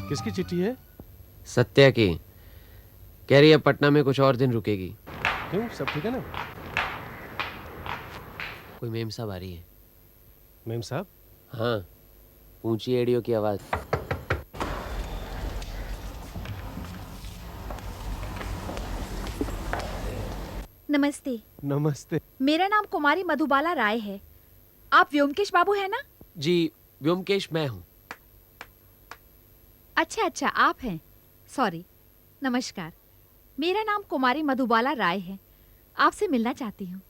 किसकी चिट्ठी है? सत्या की। कह रही है पटना में कुछ और दिन रुकेगी। क्यों, सब ठीक है ना? कोई मेम साहब आ रही है। मेम साहब? हाँ, ऊंची एड़ियों की आवाज। नमस्ते। नमस्ते। मेरा नाम कुमारी मधुबाला राय है। आप व्योमकेश बाबू है ना? जी, व्योमकेश मैं हूँ। अच्छा अच्छा, आप हैं। सॉरी। नमस्कार। मेरा नाम कुमारी मधुबाला राय है। आपसे मिलना चाहती हूँ।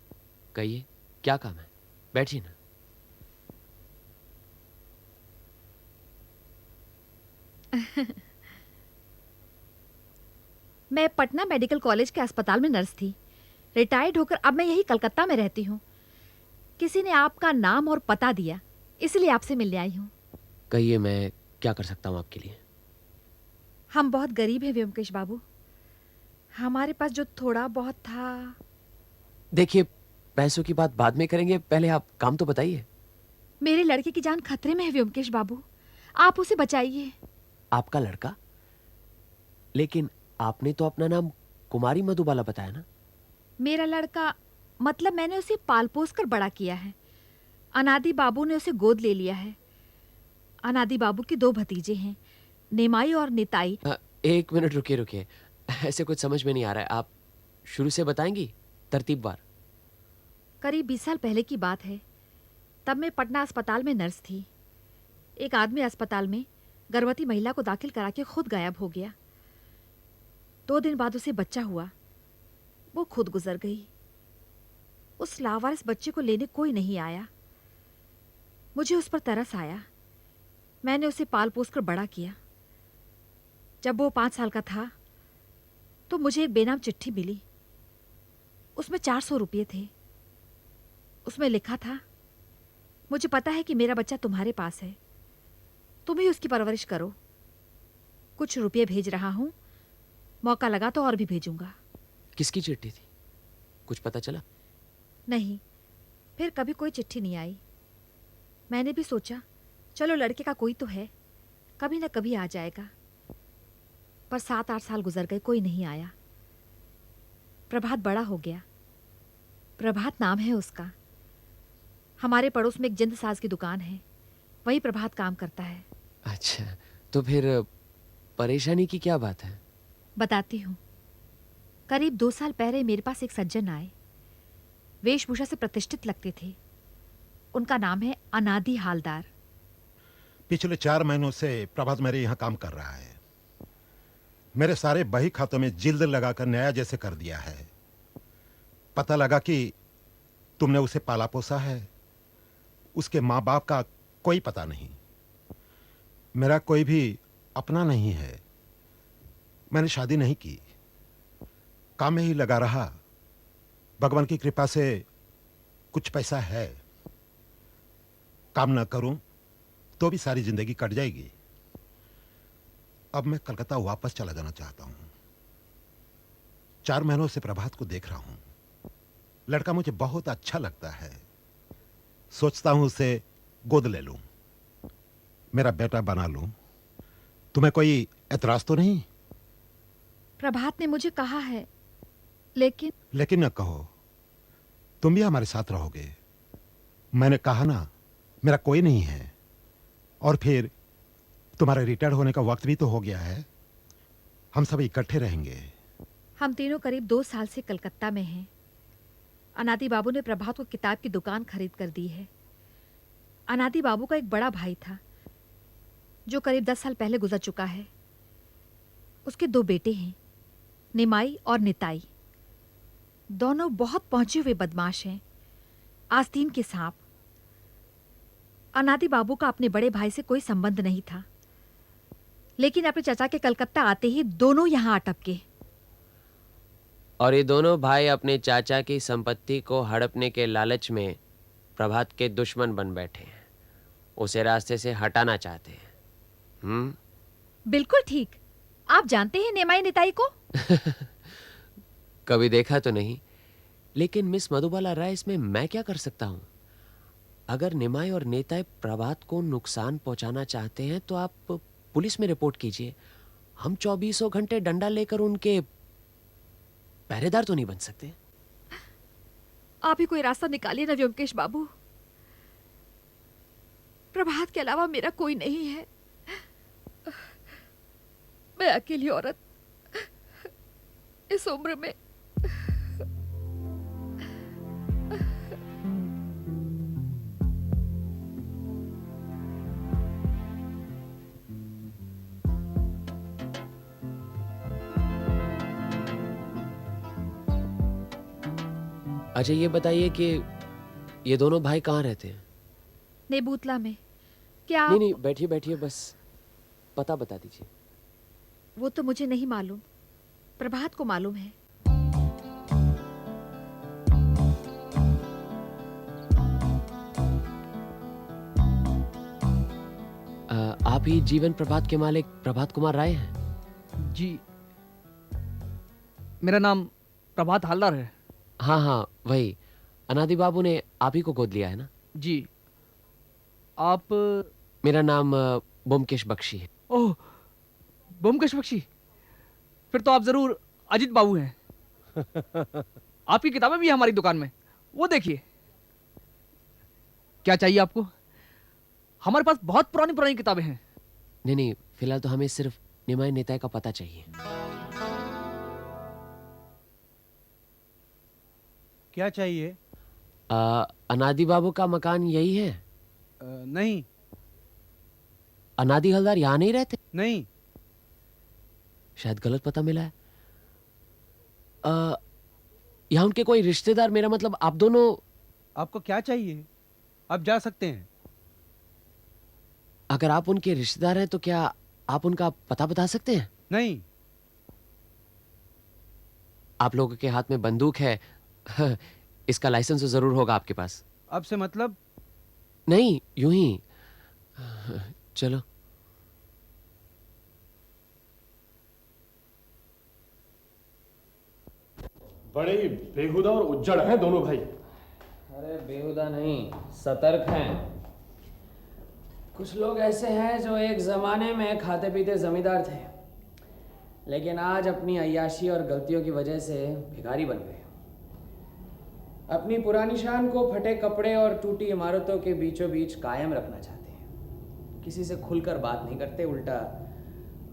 कहिए, क्या काम है? बैठिए ना। मैं पटना मेडिकल कॉलेज के अस्पताल में नर्स थी। रिटायर्ड होकर अब मैं यही कलकत्ता में रहती हूँ। किसी ने आपका नाम और पता दिया, इसलिए आपसे मिलने आई हूँ। कहिए, मैं क्या कर सकता हूँ आपके लिए? हम बहुत गरीब हैं व्योमकेश बाबू। हमारे पास जो थोड़ा बहुत था। देखिए, पैसों की बात बाद में करेंगे, पहले आप काम तो बताइए। मेरे लड़के की जान खतरे में है व्योमकेश बाबू। आप उसे बचाइए। आपका लड़का? लेकिन आपने तो अपना नाम कुमारी मधुबाला बताया ना? मेरा लड़का, मतलब मैंने उसे पाल पोस कर बड़ा किया है। अनादि बाबू ने उसे गोद ले लिया है। अनादि बाबू के 2 भतीजे हैं, निमाई और निताई। एक मिनट रुकिए रुकिए, ऐसे कुछ समझ में नहीं आ रहा है। आप शुरू से बताएंगी, तरतीबवार। करीब 20 साल पहले की बात है। तब मैं पटना अस्पताल में नर्स थी। एक आदमी अस्पताल में गर्भवती महिला को दाखिल करा के खुद गायब हो गया। 2 दिन बाद उसे बच्चा हुआ। वो खुद गुजर गई। उस लावारिस बच्चे को लेने कोई नहीं आया। मुझे उस पर तरस आया। मैंने उसे पाल पोस कर बड़ा किया। जब वो 5 साल का था तो मुझे एक बेनाम चिट्ठी मिली। उसमें 400 रुपये थे। उसमें लिखा था, मुझे पता है कि मेरा बच्चा तुम्हारे पास है, तुम ही उसकी परवरिश करो। कुछ रुपये भेज रहा हूं, मौका लगा तो और भी भेजूंगा। किसकी चिट्ठी थी? कुछ पता चला? नहीं, फिर कभी कोई चिट्ठी नहीं आई। मैंने भी सोचा चलो लड़के का कोई तो है, कभी ना कभी आ जाएगा। पर 7-8 साल गुजर गए, कोई नहीं आया। प्रभात बड़ा हो गया। प्रभात नाम है उसका। हमारे पड़ोस में एक जिंद साज की दुकान है, वही प्रभात काम करता है। अच्छा, तो फिर परेशानी की क्या बात है? बताती हूँ। करीब 2 साल पहले मेरे पास एक सज्जन आए। वेशभूषा से प्रतिष्ठित लगते थे। उनका नाम है अनादि हालदार। पिछले 4 महीनों से प्रभात मेरे यहाँ काम कर रहा है। मेरे सारे बही खातों में जिल्द लगाकर नया जैसे कर दिया है। पता लगा कि तुमने उसे पाला पोसा है। उसके माँ बाप का कोई पता नहीं। मेरा कोई भी अपना नहीं है। मैंने शादी नहीं की, काम में ही लगा रहा। भगवान की कृपा से कुछ पैसा है। काम ना करूं तो भी सारी जिंदगी कट जाएगी। अब मैं कलकत्ता वापस चला जाना चाहता हूं। 4 महीनों से प्रभात को देख रहा हूं। लड़का मुझे बहुत अच्छा लगता है। सोचता हूं उसे गोद ले लूं, मेरा बेटा बना लूं। तुम्हें कोई एतराज तो नहीं? प्रभात ने मुझे कहा है, लेकिन न कहो, तुम भी हमारे साथ रहोगे। मैंने कहा ना, मेरा कोई नहीं है। और फिर तुम्हारे रिटायर होने का वक्त भी तो हो गया है। हम सब इकट्ठे रहेंगे। हम तीनों करीब 2 साल से कलकत्ता में हैं। अनादि बाबू ने प्रभात को किताब की दुकान खरीद कर दी है। अनादि बाबू का एक बड़ा भाई था जो करीब 10 साल पहले गुजर चुका है। उसके 2 बेटे हैं, निमाई और निताई। दोनों बहुत पहुंचे हुए बदमाश हैं, आस्तीन के सांप। अनादि बाबू का अपने बड़े भाई से कोई संबंध नहीं था, लेकिन अपने चाचा के कलकत्ता आते ही दोनों यहां अटके। और ये दोनों भाई अपने चाचा की संपत्ति को हड़पने के लालच में प्रभात के दुश्मन बन बैठे हैं। उसे रास्ते से हटाना चाहते हैं। बिल्कुल ठीक। आप जानते हैं निमाई निताई को? कभी देखा तो नहीं, लेकिन मिस मधुबाला राय, इसमें मैं क्या कर सकता हूं? अगर निमाई और नेताई प्रभात को नुकसान पहुंचाना चाहते हैं तो आप पुलिस में रिपोर्ट कीजिए। हम 24 घंटे डंडा लेकर उनके पहरेदार तो नहीं बन सकते। आप ही कोई रास्ता निकालिए ना व्योमकेश बाबू। प्रभात के अलावा मेरा कोई नहीं है। मैं अकेली औरत इस उम्र में। अच्छा ये बताइए कि ये दोनों भाई कहाँ रहते हैं? नेबूतला में। क्या आप... नहीं नहीं, बैठिए बैठिए, बस पता बता दीजिए। वो तो मुझे नहीं मालूम, प्रभात को मालूम है। आप ही जीवन प्रभात के मालिक प्रभात कुमार राय हैं? जी, मेरा नाम प्रभात हालदार है। हाँ हाँ वही। अनादि बाबू ने आप ही को गोद लिया है ना? जी। आप? मेरा नाम ब्योमकेश बख्शी है। ओह, ब्योमकेश बख्शी। फिर तो आप जरूर अजित बाबू हैं। आपकी किताबें भी हैं हमारी दुकान में, वो देखिए। क्या चाहिए आपको? हमारे पास बहुत पुरानी पुरानी किताबें हैं। नहीं नहीं, फिलहाल तो हमें सिर्फ निमाई नेताय का पता चाहिए। क्या चाहिए? अनादि बाबू का मकान यही है? नहीं। अनादि हलदार यहाँ नहीं रहते? नहीं। शायद गलत पता मिला है। यहाँ उनके कोई रिश्तेदार, मेरा मतलब आप दोनों। आपको क्या चाहिए? आप जा सकते हैं। अगर आप उनके रिश्तेदार हैं तो क्या आप उनका पता बता सकते हैं? नहीं। आप लोगों के हाथ में बंदूक है, इसका लाइसेंस तो जरूर होगा आपके पास। आपसे मतलब? नहीं, यूं ही। चलो। बड़े ही बेहुदा और उज्जड़ हैं दोनों भाई। अरे बेहुदा नहीं, सतर्क हैं। कुछ लोग ऐसे हैं जो एक जमाने में खाते पीते जमींदार थे, लेकिन आज अपनी अय्याशी और गलतियों की वजह से भिखारी बन गए। अपनी पुरानी शान को फटे कपड़े और टूटी इमारतों के बीचों बीच कायम रखना चाहते हैं। किसी से खुलकर बात नहीं करते, उल्टा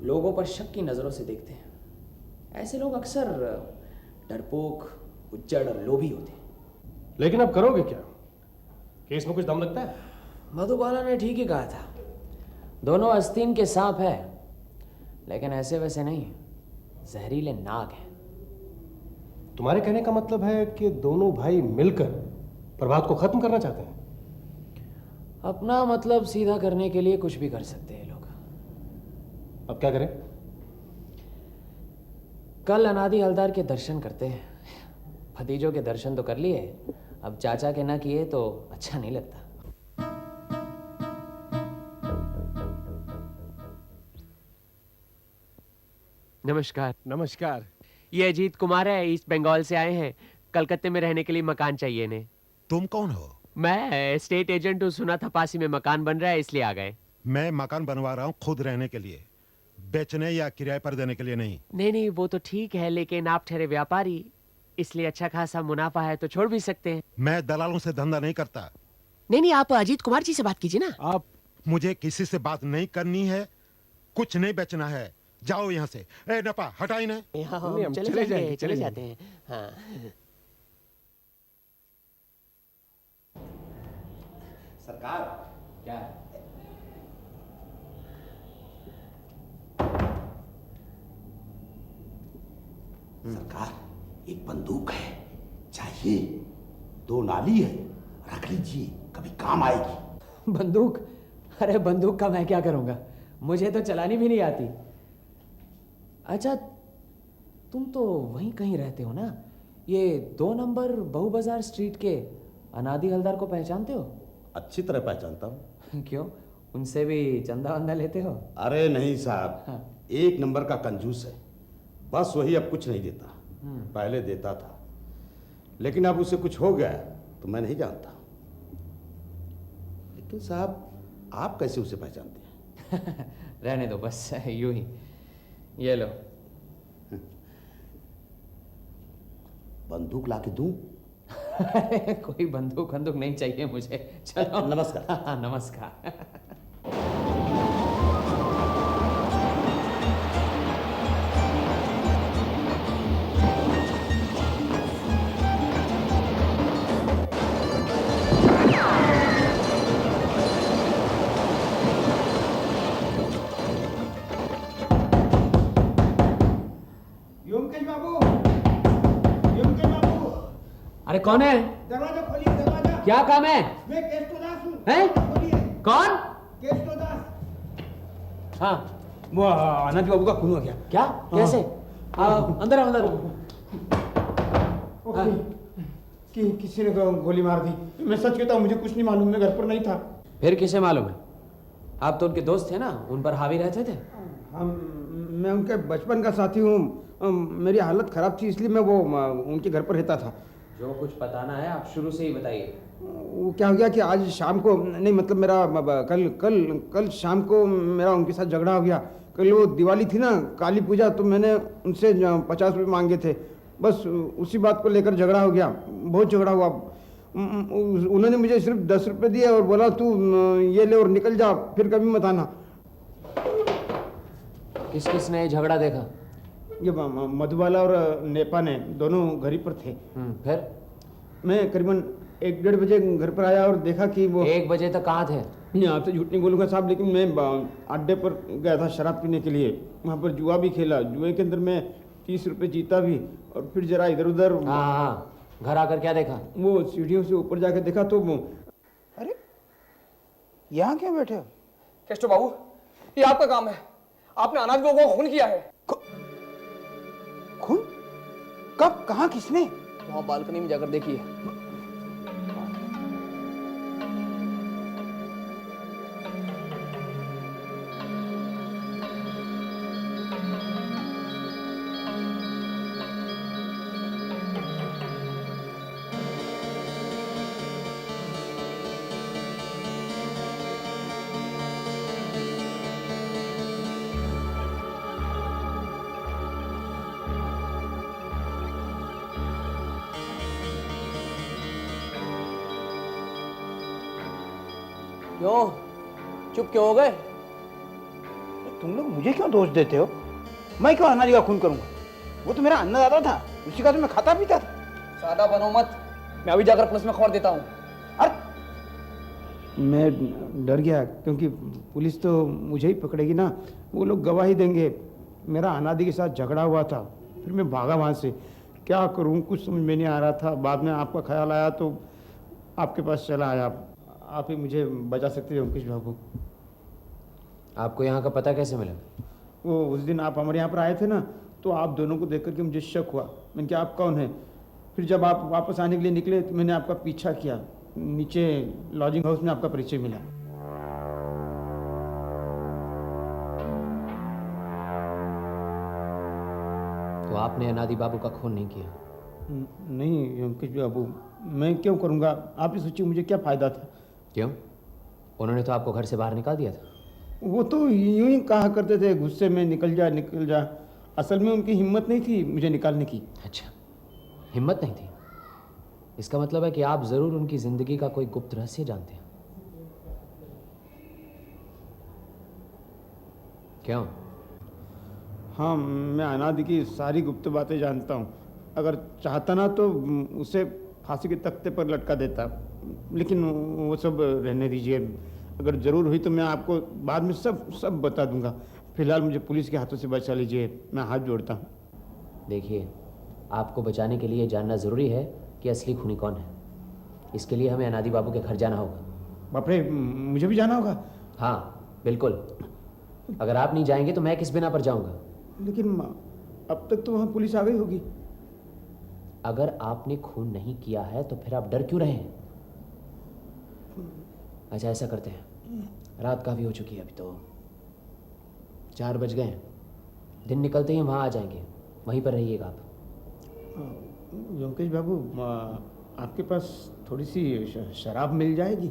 लोगों पर शक की नज़रों से देखते हैं। ऐसे लोग अक्सर डरपोक, उज्जड़ और लोभी होते हैं। लेकिन अब करोगे क्या? केस में कुछ दम लगता है? मधुबाला ने ठीक ही कहा था, दोनों आस्तीन के सांप है, लेकिन ऐसे वैसे नहीं, जहरीले नाग हैं। तुम्हारे कहने का मतलब है कि दोनों भाई मिलकर प्रभात को खत्म करना चाहते हैं? अपना मतलब सीधा करने के लिए कुछ भी कर सकते हैं लोग। अब क्या करें? कल अनादि हलदार के दर्शन करते हैं। भतीजों के दर्शन तो कर लिए, अब चाचा के ना किए तो अच्छा नहीं लगता। नमस्कार। नमस्कार। ये अजीत कुमार है, ईस्ट बंगाल से आए हैं। कलकत्ते में रहने के लिए मकान चाहिए इन्हें। तुम कौन हो? मैं स्टेट एजेंट हूँ, सुना था पासी में मकान बन रहा है इसलिए आ गए। मैं मकान बनवा रहा हूँ खुद रहने के लिए, बेचने या किराए पर देने के लिए नहीं। नहीं नहीं, वो तो ठीक है, लेकिन आप ठहरे व्यापारी, इसलिए अच्छा खासा मुनाफा है तो छोड़ भी सकते हैं। मैं दलालों से धंधा नहीं करता। नहीं नहीं, आप अजीत कुमार जी से बात कीजिए ना। आप? मुझे किसी से बात नहीं करनी है, कुछ नहीं बेचना है, जाओ यहाँ से। ए नपा, हटा इन्हें। हम चले चले जाएंगे। जाते हैं। हाँ। सरकार, क्या? सरकार एक बंदूक है, चाहिए? 2 नाली है, रख लीजिए, कभी काम आएगी। बंदूक? अरे बंदूक का मैं क्या करूंगा, मुझे तो चलानी भी नहीं आती। अच्छा, तुम तो वहीं कहीं रहते हो ना, ये 2 नंबर बहु बाजार स्ट्रीट के अनादि हलदार को पहचानते हो? अच्छी तरह पहचानता हूँ। क्यों, उनसे भी चंदा वंदा लेते हो? अरे नहीं साहब, हाँ। 1 नंबर का कंजूस है, बस वही अब कुछ नहीं देता। पहले देता था, लेकिन अब उसे कुछ हो गया तो मैं नहीं जानता। लेकिन साहब, आप कैसे उसे पहचानते हैं? रहने दो बस यूं ही। ये लो। बंदूक लाके दूं? कोई बंदूक बंदूक नहीं चाहिए मुझे। चलो नमस्कार। नमस्कार। योमकेश बाबू, योमकेश बाबू, अरे कौन है? दरवाजा खोलिए, दरवाजा। क्या काम है? मैं केष्टोदास हूँ। हैं? दरवाजा खोलिए। कौन? केष्टोदास। हाँ। वो आनंद बाबू का खून हो गया। क्या? कैसे? आओ अंदर आओ, अंदर। हाँ। किसी ने गोली मार दी। मैं सच कहता हूँ, मुझे कुछ नहीं मालूम, मैं घर पर नहीं था। फिर किसे मालूम है? आप तो उनके दोस्त थे ना, उन पर हावी रहते थे। हम मैं उनके बचपन का साथी हूँ। मेरी हालत खराब थी, इसलिए मैं वो उनके घर पर रहता था। जो कुछ बताना है आप शुरू से ही बताइए। वो क्या हो गया कि आज शाम को, नहीं मतलब मेरा कल कल कल शाम को मेरा उनके साथ झगड़ा हो गया। कल वो दिवाली थी ना, काली पूजा, तो मैंने उनसे 50 रुपये मांगे थे। बस उसी बात को लेकर झगड़ा हो गया, बहुत झगड़ा हुआ। उन्होंने मुझे सिर्फ 10 रुपये दिए और बोला तू ये ले और निकल जा, फिर कभी मत आना। किस किस ने झगड़ा देखा? ये मधुबाला और नेपा ने, दोनों घर ही पर थे। फिर? मैं करीबन 1-1:30 बजे घर पर आया और देखा कि वो 1 बजे तक कहाँ थे? नहीं, आपसे झूठ नहीं बोलूँगा साहब, लेकिन मैं अड्डे पर गया था शराब पीने के लिए। वहाँ पर जुआ भी खेला, जुए के अंदर मैं 30 रुपये जीता भी, और फिर जरा इधर उधर। हाँ। घर आकर क्या देखा? वो सीढ़ियों से ऊपर जाकर देखा तो अरे यहाँ क्यों बैठे हो? केष्टो बाबू, ये आपका काम है। आपने अनाज बाबू को खून किया है। खून? कब? कहाँ? किसने? वहाँ बालकनी में जाकर देखिए। क्यों चुप क्यों हो गए? तुम लोग मुझे क्यों दोष देते हो? मैं क्यों अनाज का खून करूंगा? वो तो मेरा अन्नदाता था, उसी का तो मैं खाता पीता था। सादा बनो मत, मैं अभी जाकर पुलिस में खबर देता हूँ। अरे मैं डर गया, क्योंकि पुलिस तो मुझे ही पकड़ेगी ना। वो लोग गवाही देंगे। मेरा अनादि के साथ झगड़ा हुआ था, फिर मैं भागा वहाँ से। क्या करूँ, कुछ समझ में नहीं आ रहा था। बाद में आपका ख्याल आया तो आपके पास चला आया। आप ही मुझे बचा सकते हो अंकुश बाबू। आपको यहाँ का पता कैसे मिला? वो उस दिन आप हमारे यहाँ पर आए थे ना, तो आप दोनों को देख करके मुझे शक हुआ। मैंने कहा आप कौन हैं? फिर जब आप वापस आने के लिए निकले तो मैंने आपका पीछा किया। नीचे लॉजिंग हाउस में आपका परिचय मिला। तो आपने अनादि बाबू का खून नहीं किया? नहीं अंकुश बाबू, मैं क्यों करूँगा? आप ही सोचिए, मुझे क्या फ़ायदा था? क्यों? उन्होंने तो आपको घर से बाहर निकाल दिया था। वो तो यूं ही कहा करते थे गुस्से में, निकल जा निकल जा। असल में उनकी हिम्मत नहीं थी मुझे निकालने की। अच्छा, हिम्मत नहीं थी? इसका मतलब है कि आप जरूर उनकी जिंदगी का कोई गुप्त रहस्य जानते हैं। क्यों? हाँ, मैं अनादि की सारी गुप्त बातें जानता हूँ। अगर चाहता ना तो उसे फांसी के तख्ते पर लटका देता, लेकिन वो सब रहने दीजिए। अगर ज़रूर हुई तो मैं आपको बाद में सब बता दूंगा। फिलहाल मुझे पुलिस के हाथों से बचा लीजिए, मैं हाथ जोड़ता हूँ। देखिए, आपको बचाने के लिए जानना ज़रूरी है कि असली खूनी कौन है। इसके लिए हमें अनादि बाबू के घर जाना होगा। बाप रे, मुझे भी जाना होगा? हाँ बिल्कुल। अगर आप नहीं जाएंगे तो मैं किस बिना पर जाऊंगा? लेकिन अब तक तो वहाँ पुलिस आ गई होगी। अगर आपने खून नहीं किया है तो फिर आप डर क्यों रहे हैं? अच्छा, ऐसा करते हैं, रात काफ़ी हो चुकी है, अभी तो 4 बज गए हैं। दिन निकलते ही वहाँ आ जाएंगे, वहीं पर रहिएगा आप। योगेश बाबू, आपके पास थोड़ी सी शराब मिल जाएगी?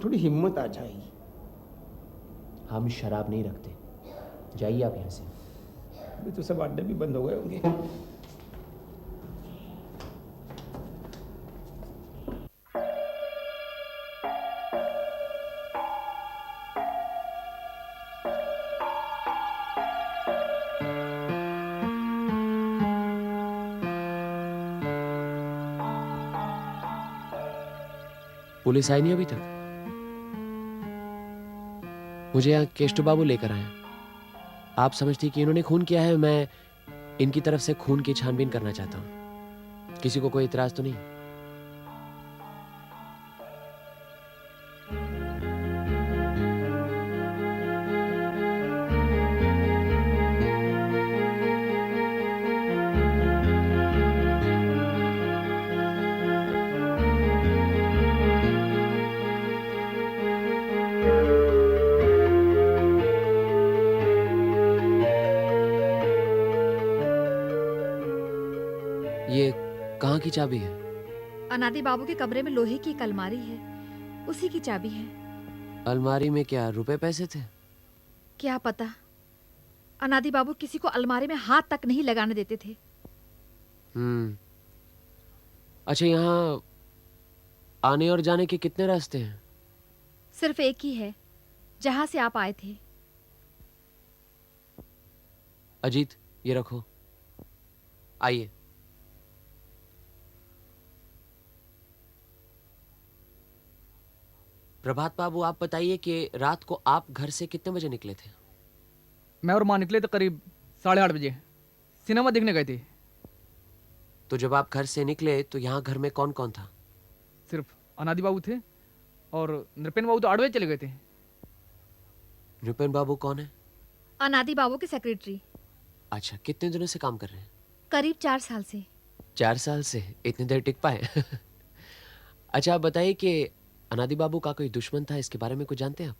थोड़ी हिम्मत आ जाएगी। हम शराब नहीं रखते। जाइए आप यहाँ से। अभी तो सब अड्डे भी बंद हो गए होंगे। पुलिस आई नहीं अभी तक? मुझे यहाँ केष्टू बाबू लेकर आए। आप समझती कि इन्होंने खून किया है? मैं इनकी तरफ से खून की छानबीन करना चाहता हूँ। किसी को कोई इतराज तो नहीं? ये कहाँ की चाबी है? अनादि बाबू के कमरे में लोहे की एक अलमारी है, उसी की चाबी है। अलमारी में क्या रुपए पैसे थे? क्या पता। अनादि बाबू किसी को अलमारी में हाथ तक नहीं लगाने देते थे। अच्छा, यहाँ आने और जाने के कितने रास्ते हैं? सिर्फ एक ही है, जहां से आप आए थे। अजीत, ये रखो। आइए। प्रभात बाबू, आप बताइए कि रात को आप घर से कितने बजे निकले थे? मैं और माँ निकले तो करीब 8:30 बजे। सिनेमा देखने गए थे। तो जब आप घर से निकले तो यहाँ घर में कौन कौन था? सिर्फ अनादि बाबू थे और नृपेन बाबू तो 8 बजे चले गए थे। नृपेन बाबू कौन है? अनादि बाबू के सेक्रेटरी। अच्छा, कितने दिनों से काम कर रहे हैं? करीब 4 साल से। 4 साल से? इतनी देर टिक पाए? अच्छा, आप बताइए कि अनादि बाबू का कोई दुश्मन था, इसके बारे में कुछ जानते हैं आप?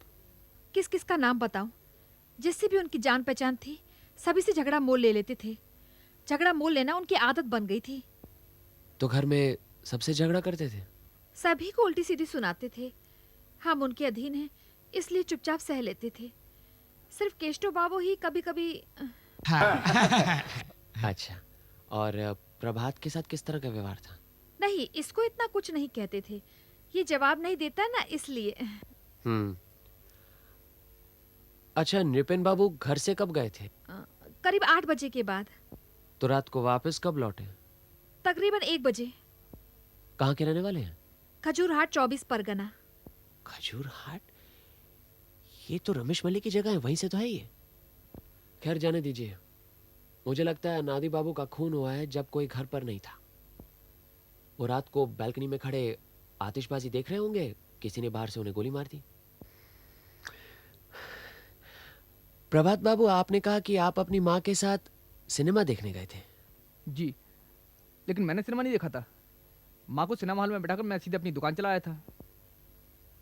किस किस का नाम बताऊं? जिससे भी उनकी जान पहचान थी, सभी से झगड़ा मोल ले लेते थे। झगड़ा मोल लेना उनकी आदत बन गई थी। तो घर में सबसे झगड़ा करते थे? सभी को उल्टी सीधी सुनाते थे। हम उनके अधीन हैं, इसलिए चुपचाप सह लेते थे। सिर्फ केष्टो बाबू ही कभी कभी। अच्छा, और प्रभात के साथ किस तरह का व्यवहार था? नहीं, इसको इतना कुछ नहीं कहते थे। ये जवाब नहीं देता ना, इसलिए। अच्छा, नृपेन बाबू घर से कब गए थे? करीब 8 बजे के बाद। तो रात को वापस कब लौटे? तकरीबन 1 बजे। कहाँ के रहने वाले हैं? खजूरहाट 24 परगना। खजूरहाट? ये तो रमेश मलिक की जगह है, वहीं से तो है ये। खैर, जाने दीजिए। मुझे लगता है अनादि बाबू का खून हुआ है जब कोई घर पर नहीं था। वो रात को बालकनी में खड़े आतिशबाजी देख रहे होंगे, किसी ने बाहर से उन्हें गोली मार दी। प्रभात बाबू, आपने कहा कि आप अपनी माँ के साथ सिनेमा देखने गए थे। जी, लेकिन मैंने सिनेमा नहीं देखा था। माँ को सिनेमा हॉल में बैठाकर मैं सीधे अपनी दुकान चला आया था।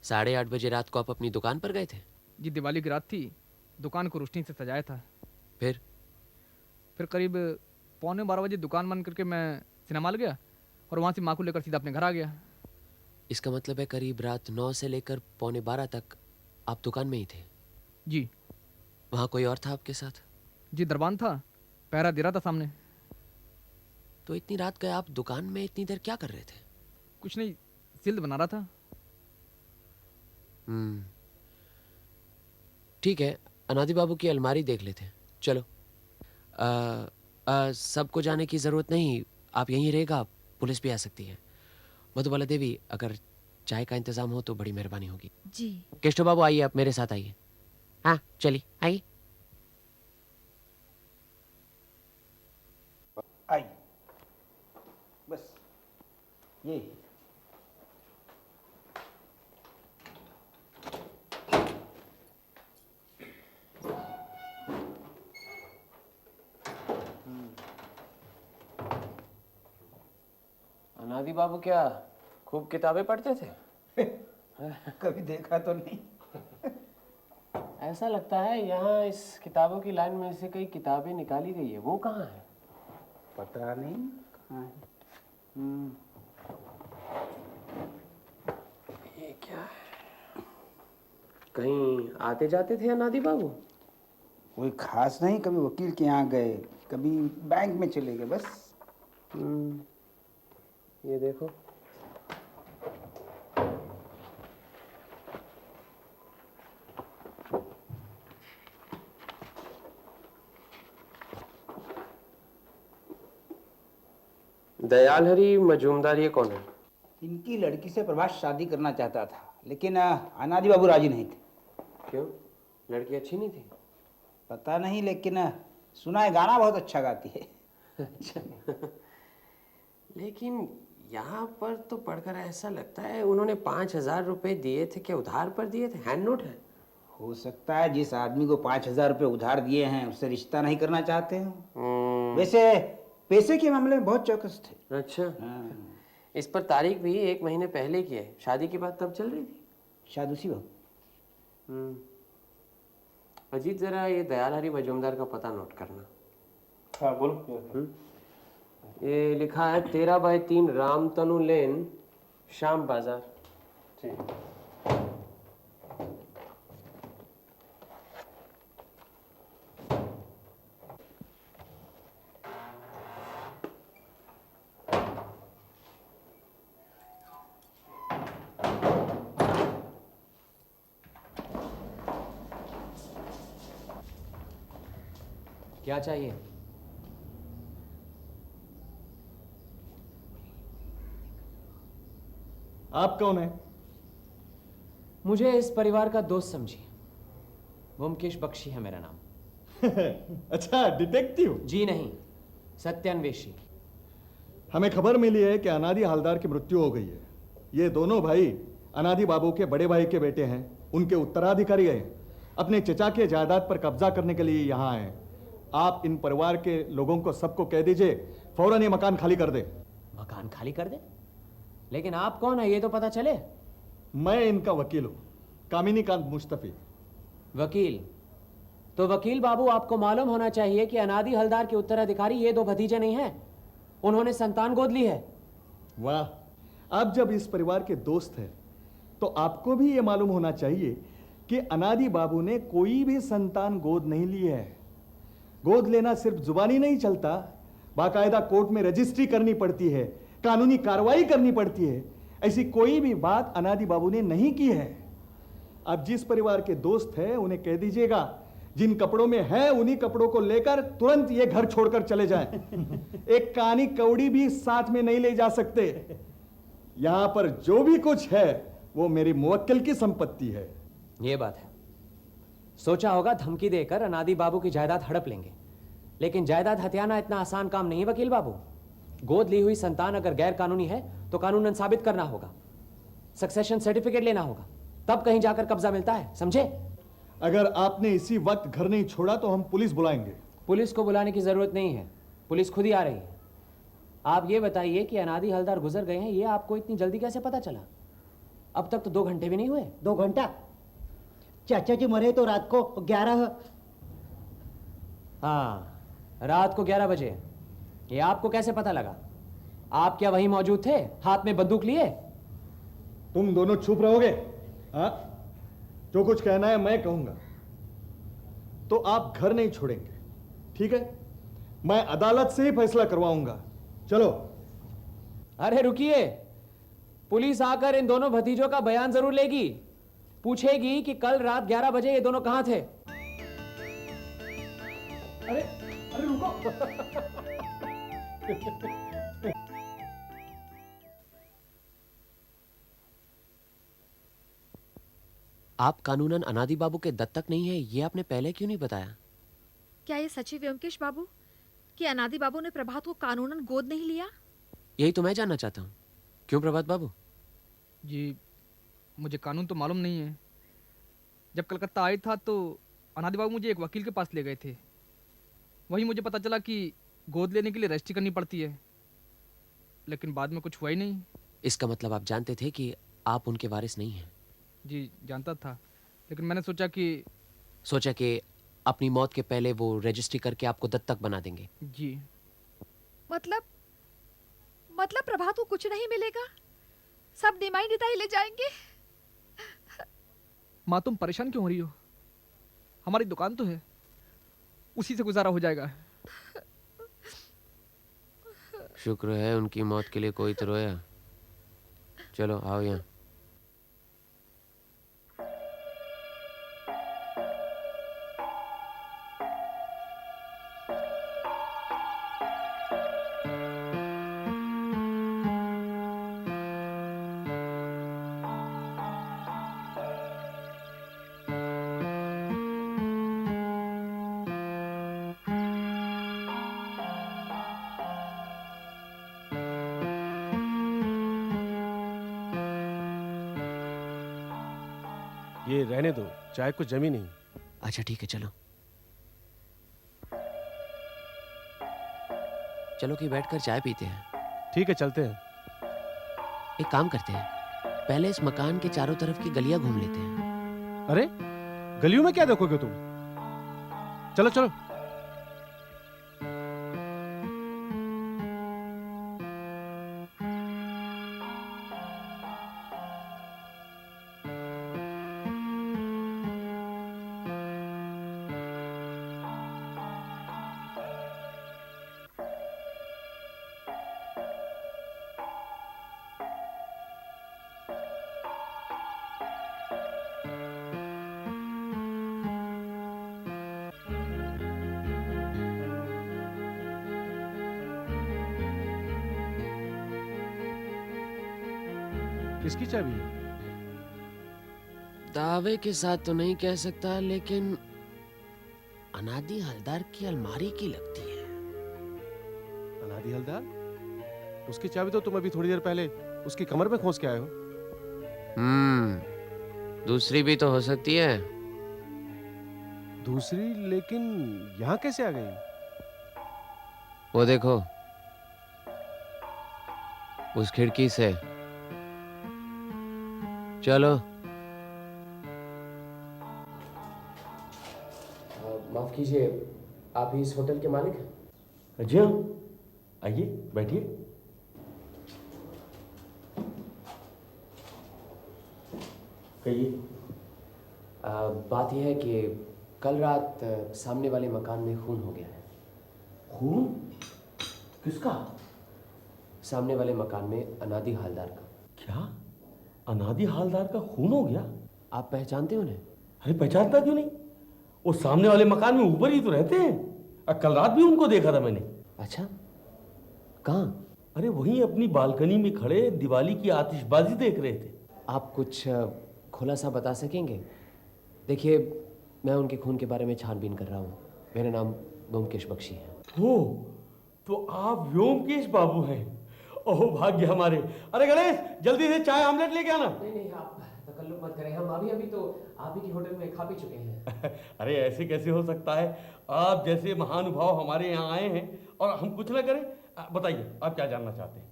8:30 बजे रात को आप अपनी दुकान पर गए थे? जी, दिवाली की रात थी। दुकान को रोशनी से सजाया था। फिर करीब 11:45 बजे दुकान बंद करके मैं सिनेमा हॉल गया और वहाँ से माँ को लेकर सीधा अपने घर आ गया। इसका मतलब है करीब रात 9 से लेकर 11:45 तक आप दुकान में ही थे? जी। वहाँ कोई और था आपके साथ? जी, दरबान था, पहरा दे रहा था सामने। तो इतनी रात गए आप दुकान में इतनी देर क्या कर रहे थे? कुछ नहीं, सिल्द बना रहा था। ठीक है, अनादि बाबू की अलमारी देख लेते हैं। चलो। सबको जाने की जरूरत नहीं, आप यहीं रहेगा, पुलिस भी आ सकती है। मधुबाला देवी, अगर चाय का इंतजाम हो तो बड़ी मेहरबानी होगी। जी। केष्टो बाबू, आइए, आप मेरे साथ आइए। हाँ, चलिए, आइए। आई बस ये। अनादि बाबू क्या खूब किताबें पढ़ते थे? कभी देखा तो नहीं। ऐसा लगता है यहाँ इस किताबों की लाइन में से कई किताबें निकाली गई है। वो कहाँ है? पता नहीं कहाँ है। ये क्या है? कहीं आते जाते थे अनादि बाबू? कोई खास नहीं, कभी वकील के यहाँ गए, कभी बैंक में चले गए, बस। ये देखो। दयाल हरी मजूमदार ये कौन है? इनकी लड़की से प्रभास शादी करना चाहता था, लेकिन अनादि बाबू राजी नहीं थे। क्यों? लड़की अच्छी नहीं थी? पता नहीं, लेकिन सुना है गाना बहुत अच्छा गाती है। अच्छा। लेकिन यहाँ पर तो पढ़कर ऐसा लगता है उन्होंने 5,000 रुपए दिए थे। क्या उधार पर दिए थे? हैंड नोट है? हो सकता है जिस आदमी को 5,000 रुपये उधार दिए हैं उससे रिश्ता नहीं करना चाहते हो। वैसे पैसे के मामले में बहुत चौकस थे। अच्छा। हाँ। इस पर तारीख भी 1 महीने पहले की है। शादी की बात तब चल रही थी? शायद उसी वक्त। अजीत, जरा ये दयाल हरी मजूमदार का पता नोट करना। हाँ बोलो। ये लिखा है 13/3 रामतनु लेन, शाम बाजार। ठीक। क्या चाहिए? आप कौन है? मुझे इस परिवार का दोस्त समझिए। ब्योमकेश बख्शी है मेरा नाम। अच्छा, डिटेक्टिव? जी नहीं, सत्यान्वेषी। हमें खबर मिली है कि अनादि हवलदार की मृत्यु हो गई है। ये दोनों भाई अनादि बाबू के बड़े भाई के बेटे हैं, उनके उत्तराधिकारी हैं। अपने चचा के जायदाद पर कब्जा करने के लिए यहाँ आए। आप इन परिवार के लोगों को सबको कह दीजिए फौरन ये मकान खाली कर दे। मकान खाली कर दे? लेकिन आप कौन है ये तो पता चले। मैं इनका वकील हूँ, कामिनी कांत मुस्तफी। वकील? तो वकील बाबू, आपको मालूम होना चाहिए कि अनादि हवलदार के उत्तराधिकारी ये 2 भतीजे नहीं हैं। उन्होंने संतान गोद ली है। वाह, आप जब इस परिवार के दोस्त हैं तो आपको भी ये मालूम होना चाहिए कि अनादि बाबू ने कोई भी संतान गोद नहीं ली है। गोद लेना सिर्फ जुबानी नहीं चलता, बाकायदा कोर्ट में रजिस्ट्री करनी पड़ती है, कानूनी कार्रवाई करनी पड़ती है। ऐसी कोई भी बात अनादि बाबू ने नहीं की है। आप जिस परिवार के दोस्त हैं उन्हें कह दीजिएगा जिन कपड़ों में है उन्हीं कपड़ों को लेकर तुरंत ये घर छोड़कर चले जाएं। एक कानी कौड़ी भी साथ में नहीं ले जा सकते। यहां पर जो भी कुछ है वो मेरी मुवक्किल की संपत्ति है। ये बात है। सोचा होगा धमकी देकर अनादि बाबू की जायदाद हड़प लेंगे, लेकिन जायदाद हथियाना इतना आसान काम नहीं है वकील बाबू। गोद ली हुई संतान अगर गैर कानूनी है तो कानूनन साबित करना होगा, सक्सेशन सर्टिफिकेट लेना होगा, तब कहीं जाकर कब्जा मिलता है, समझे? अगर आपने इसी वक्त घर नहीं छोड़ा तो हम पुलिस बुलाएंगे। पुलिस को बुलाने की जरूरत नहीं है, पुलिस खुद ही आ रही है। आप ये बताइए कि अनादि हवलदार गुजर गए हैं, ये आपको इतनी जल्दी कैसे पता चला? अब तक तो 2 घंटे भी नहीं हुए। 2 घंटा? चाचा जी मरे तो रात को 11। हाँ, रात को 11 बजे। ये आपको कैसे पता लगा? आप क्या वहीं मौजूद थे, हाथ में बंदूक लिए? तुम दोनों चुप रहोगे? हाँ, जो कुछ कहना है मैं कहूंगा। तो आप घर नहीं छोड़ेंगे, ठीक है? मैं अदालत से ही फैसला करवाऊंगा। चलो। अरे रुकिए, पुलिस आकर इन दोनों भतीजों का बयान जरूर लेगी, पूछेगी कि कल रात 11 बजे ये दोनों कहां थे। अरे अरे रुको। आप कानूनन अनादि बाबू के दत्तक नहीं है, ये आपने पहले क्यों नहीं बताया? क्या ये सच है व्योमकेश बाबू कि अनादि बाबू ने प्रभात को कानूनन गोद नहीं लिया? यही तो मैं जानना चाहता हूँ। क्यों प्रभात बाबू? जी मुझे कानून तो मालूम नहीं है। जब कलकत्ता आई था तो अनादि बाबू मुझे एक वकील के पास ले गए थे। वहीं मुझे पता चला कि गोद लेने के लिए रजिस्ट्री करनी पड़ती है, लेकिन बाद में कुछ हुआ ही नहीं। इसका मतलब आप जानते थे कि आप उनके वारिस नहीं हैं? जी जानता था, लेकिन मैंने सोचा कि अपनी मौत के पहले वो रजिस्ट्री करके आपको दत्तक बना देंगे। जी मतलब प्रभात को कुछ नहीं मिलेगा, सब निमाई निताई ले जाएंगे। माँ तुम परेशान क्यों हो रही हो? हमारी दुकान तो है, उसी से गुजारा हो जाएगा। शुक्र है उनकी मौत के लिए कोई तो रोया। चलो आओ यहाँ। ये रहने दो, चाय कुछ जमी नहीं। अच्छा ठीक है, चलो चलो कि बैठकर चाय पीते हैं। ठीक है, चलते हैं। एक काम करते हैं, पहले इस मकान के चारों तरफ की गलियां घूम लेते हैं। अरे गलियों में क्या देखोगे तुम? चलो चलो। किसकी चाबी है? दावे के साथ तो नहीं कह सकता, लेकिन अनादि हलदार की अलमारी की लगती है। अनादि हलदार? उसकी चाबी तो तुम अभी थोड़ी देर पहले उसकी कमर में खोस के आए हो। दूसरी भी तो हो सकती है। दूसरी? लेकिन यहाँ कैसे आ गई? वो देखो, उस खिड़की से। चलो। माफ कीजिए, आप ही इस होटल के मालिक हैं? जी हाँ, आइए बैठिए। कहिए। बात यह है कि कल रात सामने वाले मकान में खून हो गया है। खून? किसका? सामने वाले मकान में अनादि हालदार का। क्या? अनादि हालदार का खून हो गया? आप पहचानते उन्हें? अरे पहचानता क्यों नहीं, वो सामने वाले मकान में ऊपर ही तो रहते हैं। कल रात भी उनको देखा था मैंने। अच्छा, कहाँ? अरे वहीं अपनी बालकनी में खड़े दिवाली की आतिशबाजी देख रहे थे। आप कुछ खुलासा बता सकेंगे? देखिए, मैं उनके खून के बारे में छानबीन कर रहा हूँ। मेरा नाम व्योमकेश बख्शी है। हो, तो आप व्योमकेश बाबू हैं। ओह भाग्य हमारे। अरे गणेश, जल्दी से चाय आमलेट लेके आना। नहीं, आप तकल्लुफ मत करें, हम अभी तो आप ही की होटल में खा पी चुके हैं। अरे ऐसे कैसे हो सकता है? आप जैसे महानुभाव हमारे यहाँ आए हैं और हम कुछ ना करें। बताइए, आप क्या जानना चाहते हैं?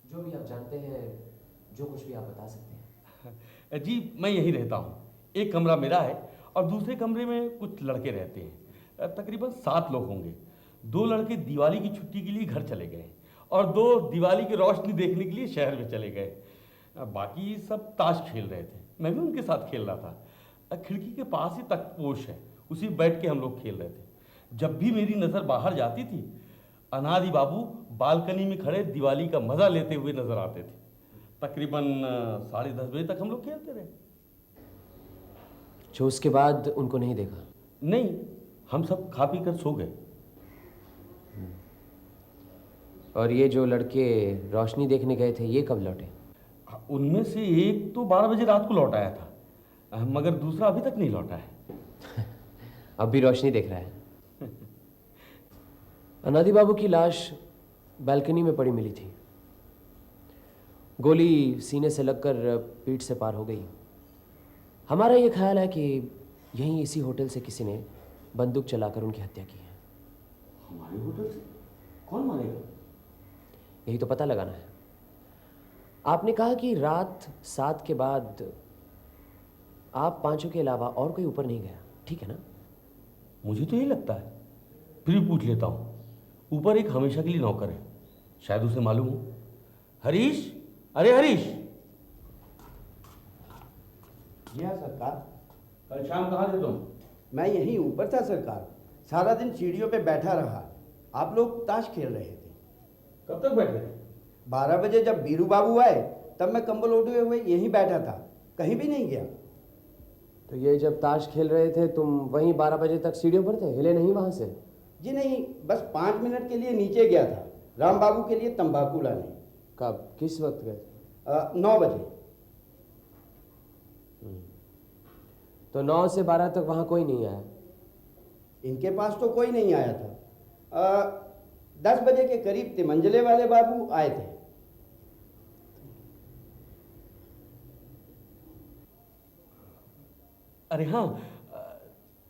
जो भी आप जानते हैं, जो कुछ भी आप बता सकते हैं। जी, मैं यहीं रहता हूँ। एक कमरा मेरा है और दूसरे कमरे में कुछ लड़के रहते हैं। तकरीबन 7 लोग होंगे। 2 लड़के दिवाली की छुट्टी के लिए घर चले गए और 2 दिवाली की रोशनी देखने के लिए शहर में चले गए। बाकी सब ताश खेल रहे थे, मैं भी उनके साथ खेल रहा था। खिड़की के पास ही तख्तपोश है, उसी बैठ के हम लोग खेल रहे थे। जब भी मेरी नज़र बाहर जाती थी, अनादि बाबू बालकनी में खड़े दिवाली का मज़ा लेते हुए नजर आते थे। तकरीबन 10:30 बजे तक हम लोग खेलते रहे। जो उसके बाद उनको नहीं देखा? नहीं, हम सब खा पी कर सो गए। और ये जो लड़के रोशनी देखने गए थे, ये कब लौटे? उनमें से एक तो 12 बजे रात को लौट आया था, मगर दूसरा अभी तक नहीं लौटा है। अब भी रोशनी देख रहा है। अनादि बाबू की लाश बालकनी में पड़ी मिली थी। गोली सीने से लगकर पीठ से पार हो गई। हमारा ये ख्याल है कि यहीं इसी होटल से किसी ने बंदूक चलाकर उनकी हत्या की है। हमारे होटल से? कौन मारेगा? यही तो पता लगाना है। आपने कहा कि रात 7 के बाद आप पांचों के अलावा और कोई ऊपर नहीं गया, ठीक है ना? मुझे तो यही लगता है, फिर भी पूछ लेता हूँ। ऊपर एक हमेशा के लिए नौकर है, शायद उसे मालूम हो। हरीश, अरे हरीश। जी हाँ सरकार। कल शाम कहाँ थे तुम? मैं यहीं ऊपर था सरकार, सारा दिन सीढ़ियों पे बैठा रहा। आप लोग ताश खेल रहे थे। कब तक बैठे थे? 12 बजे जब बीरू बाबू आए तब मैं कंबल ओढ़े हुए यहीं बैठा था, कहीं भी नहीं गया। तो ये जब ताश खेल रहे थे तुम वहीं 12 बजे तक सीढ़ियों पर थे, हिले नहीं वहां से? जी नहीं, बस 5 मिनट के लिए नीचे गया था, राम बाबू के लिए तंबाकू लाने। कब, किस वक्त गए? 9 बजे। तो 9 से 12 तक वहां कोई नहीं आया? इनके पास तो कोई नहीं आया था। 10 बजे के करीब तिमंजले वाले बाबू आए थे। अरे हाँ,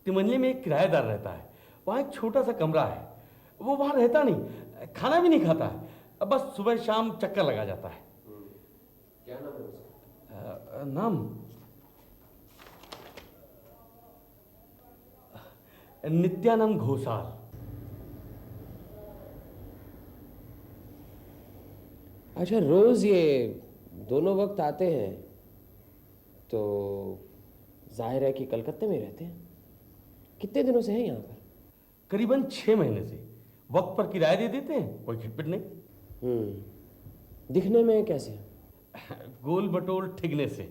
तिमंजले में एक किराएदार रहता है। वहाँ एक छोटा सा कमरा है। वो वहाँ रहता नहीं, खाना भी नहीं खाता है, बस सुबह शाम चक्कर लगा जाता है। क्या नाम है उसका? नाम नित्यानंद घोषाल। अच्छा, रोज ये दोनों वक्त आते हैं तो जाहिर है कि कलकत्ते में रहते हैं। कितने दिनों से हैं यहाँ पर? करीबन 6 महीने से। वक्त पर किराया दे देते हैं, कोई खटपट नहीं। दिखने में कैसे? गोल बटोल ठिगने से।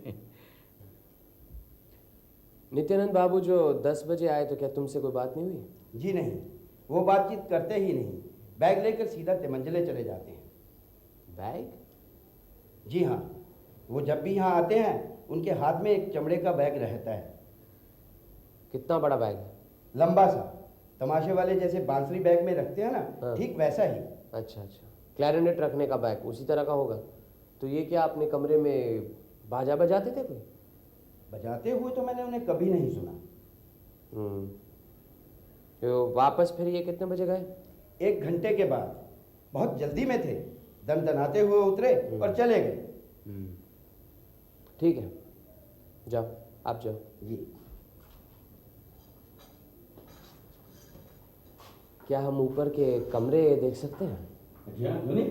नित्यानंद बाबू जो 10 बजे आए तो क्या तुमसे कोई बात नहीं हुई? जी नहीं, वो बातचीत करते ही नहीं, बैग लेकर सीधा तिमंजले चले जाते हैं। बैग? जी हाँ, वो जब भी यहाँ आते हैं उनके हाथ में एक चमड़े का बैग रहता है। कितना बड़ा बैग है? लंबा सा, तमाशे वाले जैसे बांसुरी बैग में रखते हैं ना, हाँ। ठीक वैसा ही। अच्छा, क्लैरिनेट रखने का बैग उसी तरह का होगा। तो ये क्या अपने कमरे में बाजा बजाते थे कोई? बजाते हुए तो मैंने उन्हें कभी नहीं सुना। तो वापस फिर ये कितने बजे गए? 1 घंटे के बाद, बहुत जल्दी में थे, दनदनाते हुए उतरे और चले गए। ठीक है, जाओ, आप जाओ। जी। क्या हम ऊपर के कमरे देख सकते हैं? जी हाँ, क्यों नहीं?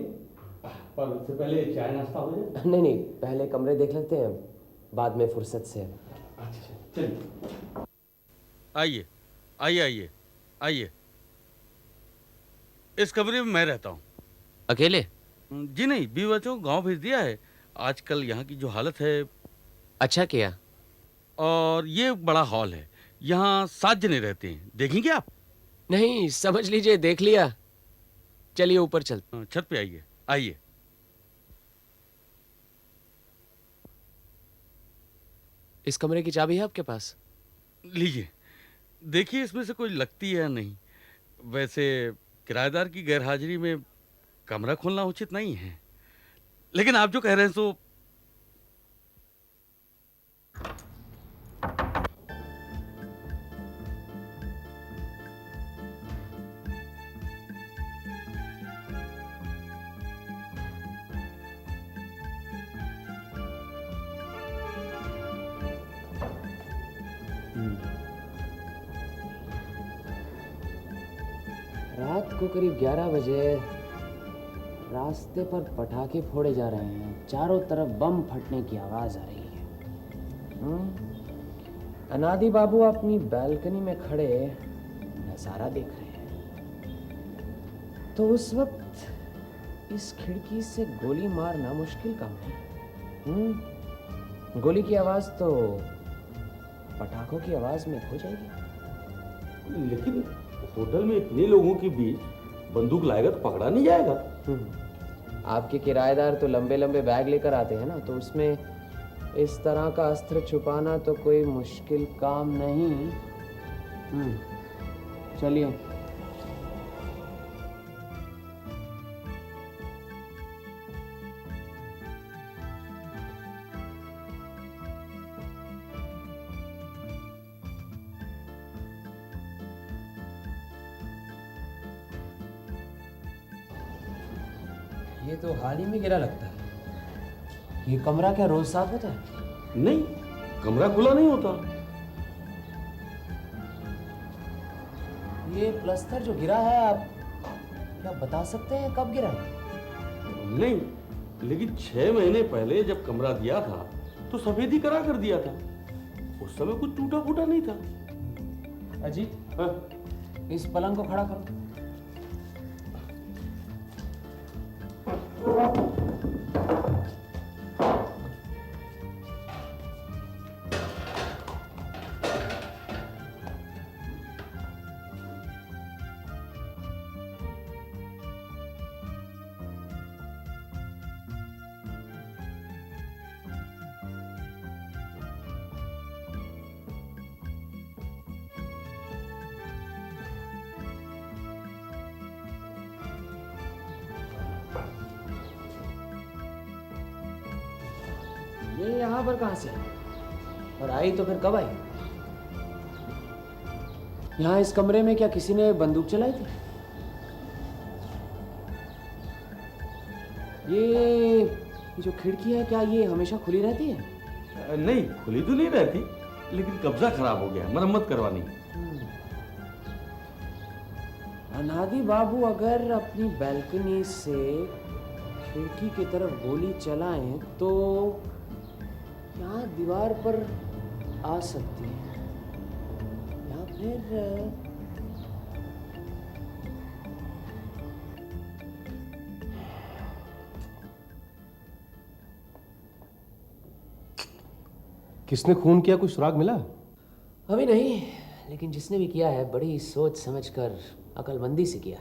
पर उससे पहले चाय नाश्ता हो जाए। नहीं, पहले कमरे देख लेते हैं, बाद में फुर्सत से। अच्छा, चलिए। आइए आइए आइए आइए। इस कमरे में मैं रहता हूँ। अकेले? जी नहीं, बीवी बच्चों को गांव भेज दिया है। आजकल यहाँ की जो हालत है। अच्छा किया। और ये बड़ा हॉल है, यहाँ 7 जने रहते हैं। देखेंगे आप? नहीं, समझ लीजिए देख लिया। चलिए ऊपर चलते। छत पे आइए आइए। इस कमरे की चाबी है आपके पास? लीजिए, देखिए इसमें से कोई लगती है या नहीं। वैसे किराएदार की गैरहाजिरी में कमरा खोलना उचित नहीं है, लेकिन आप जो कह रहे हैं सो। रात को करीब 11 बजे रास्ते पर पटाखे फोड़े जा रहे हैं। चारों तरफ बम फटने की आवाज आ रही है। अनादि बाबू अपनी बालकनी में खड़े नजारा देख रहे हैं। तो उस वक्त इस खिड़की से गोली मारना मुश्किल काम है। गोली की आवाज तो पटाखों की आवाज में खो जाएगी। लेकिन होटल में इतने लोगों के बीच बंदूक लाएगा तो पकड़ा नहीं जाएगा। आपके किराएदार तो लंबे लंबे बैग लेकर आते हैं ना, तो उसमें इस तरह का अस्त्र छुपाना तो कोई मुश्किल काम नहीं। चलिए। ये तो हाल ही में गिरा लगता है। ये कमरा क्या रोज साफ होता है? नहीं, कमरा खुला नहीं होता। ये प्लस्तर जो गिरा है, आप क्या बता सकते हैं कब गिरा? नहीं, लेकिन 6 महीने पहले जब कमरा दिया था तो सफेदी करा कर दिया था। उस समय कुछ टूटा फूटा नहीं था। अजीत, हाँ? इस पलंग को खड़ा करो। ये यहाँ पर कहाँ से आई? और आई तो फिर कब आई? यहाँ इस कमरे में क्या किसी ने बंदूक चलाई थी? ये जो खिड़की है क्या ये हमेशा खुली रहती है? नहीं, खुली तो नहीं रहती, लेकिन कब्जा खराब हो गया, मरम्मत करवानी। अनादि बाबू अगर अपनी बैल्कनी से खिड़की की तरफ गोली चलाएं तो यहाँ दीवार पर आ सकती है, या फिर किसने खून किया, कुछ सुराग मिला? अभी नहीं, लेकिन जिसने भी किया है बड़ी सोच समझकर अकलमंदी से किया।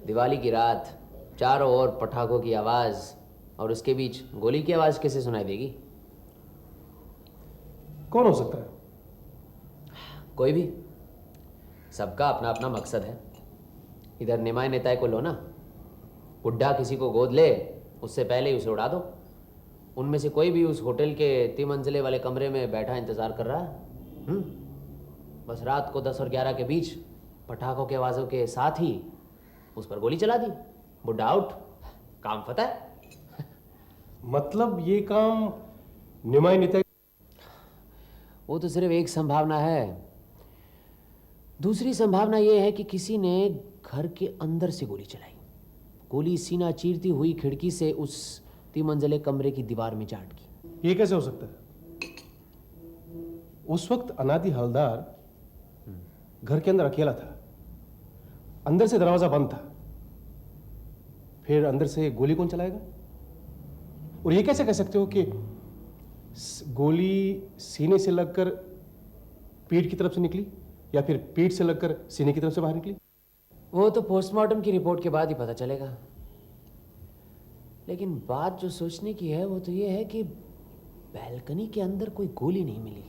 दिवाली की रात, चारों ओर पटाखों की आवाज और उसके बीच गोली की आवाज कैसे सुनाई देगी? कौन हो सकता है? कोई भी, सबका अपना अपना मकसद है। इधर निमाय नेताय को लो ना, बुढ़ा किसी को गोद ले उससे पहले ही उसे उड़ा दो। उनमें से कोई भी उस होटल के 3 मंजिले वाले कमरे में बैठा इंतजार कर रहा है। बस रात को 10 और 11 के बीच पटाखों के आवाज़ों के साथ ही उस पर गोली चला दी, बुढ़ा आउट, काम फतह है। मतलब ये काम निमाई नेता? वो तो सिर्फ एक संभावना है। दूसरी संभावना ये है कि किसी ने घर के अंदर से गोली चलाई। गोली सीना चीरती हुई खिड़की से उस 3 मंजिले कमरे की दीवार में जा अटकी। ये कैसे हो सकता है? उस वक्त अनादि हवलदार घर के अंदर अकेला था, अंदर से दरवाजा बंद था, फिर अंदर से गोली कौन चलाएगा? और ये कैसे कह सकते हो कि गोली सीने से लगकर पीठ की तरफ से निकली या फिर पीठ से लगकर सीने की तरफ से बाहर निकली? वो तो पोस्टमार्टम की रिपोर्ट के बाद ही पता चलेगा। लेकिन बात जो सोचने की है वो तो ये है कि बैल्कनी के अंदर कोई गोली नहीं मिली।